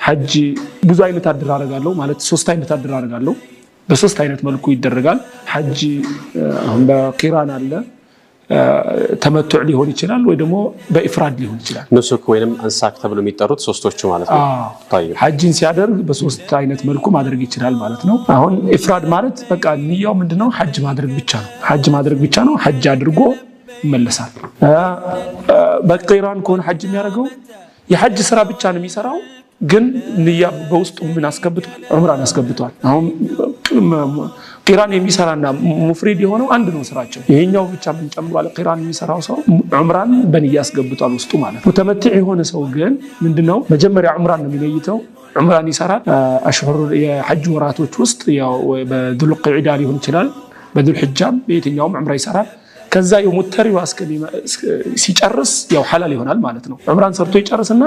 ሐጅ ብዙ አይነት አደራረጋለሁ ማለት 3 አይነት አደራረጋለሁ በ3 አይነት መልኩ ይደረጋል ሐጅ አሁን በቂራን አለ ተመቱዕ ሊሆን ይችላል ወይ ደግሞ በኢፍራድ ሊሆን ይችላል ንሱክ ወይንም አንሳክ ተብሎ የሚጠሩት ሶስቶቹ ማለት ነው طيب ሐጅን ሲያደርግ በ3 አይነት መልኩ ማድረግ ይችላል ማለት ነው አሁን ኢፍራድ ማለት በቃ ንያው ምንድነው ሐጅ ማድረግ ብቻ ነው ሐጅ አድርጎ ይመለሳል በቂራን ከሆነ ሐጅ የሚያደርገው የሐጅ ስራ ብቻ ነው የሚሰራው ግን ንያ በውስጡ ምን አስገብቷል ዑምራን አስገብቷል አሁን ቂራን የሚሰራና ሙፍሪድ የሆነው አንድ ነው ስራቸው ይሄኛው ብቻ ምን ጨምሯል ቂራን የሚሰራው ሰው ዑምራን በንያ አስገብቷል ውስጡ ማለት ሙተመትዕ የሆነ ሰው ግን ምንድነው መጀመሪያ ዑምራን ነው የሚለይተው ዑምራን ይሰራል አሽሁር የሐጅ ወራቶች ውስጥ ያው በዱል ቂዕዳ ሊሆን ይችላል በዱል ሒጃም በየትኛውም ዑምራ ይሰራል ከዛ የሙተሪው ሲጨርስ ያው ሐላል ይሆናል ማለት ነው ዑምራን ሰርቶ ይጨርስና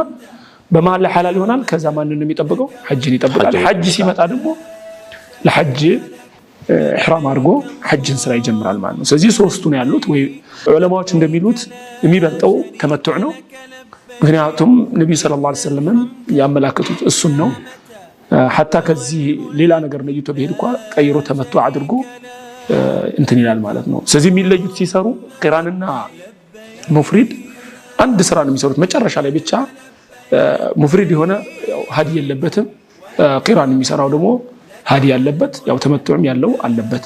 በመሃል ላይ ሐላል ይሆናል ከዛ ማንንም የሚጠብቀው ሐጅን ይጠብቃል ሐጅ ሲመጣ ደግሞ ለሐጅ ኢህራም አድርጎ ሐጅን ስራ ይጀምራል ማለት ነው ስለዚህ ሶስቱ ነው ያሉት ወይ ዑለማዎች እንደሚሉት የሚበልጠው ተመቱዕ ነው ምክንያቱም ነብዩ ሰለላሁ ዐለይሂ ወሰለም ያመላከቱት እሱን ነው hatta ከዚህ ሌላ ነገር ነይቶ ቢሄድ እንኳን ቀይሮ ተመቱዕ አድርጎ እንትን ይላል ማለት ነው ስለዚህ የሚለዩት ሲሰሩ ቂራንና ሙፍሪድ አንድ ስራ ነው የሚሰሩት መጨረሻ ላይ ብቻ ሙፍሪድ የሆነ ያው ሀዲ የለበትም ቂራን የሚሰራው ደግሞ ሀዲ ያለበት ያው ተመቱዕም ያለው አለበት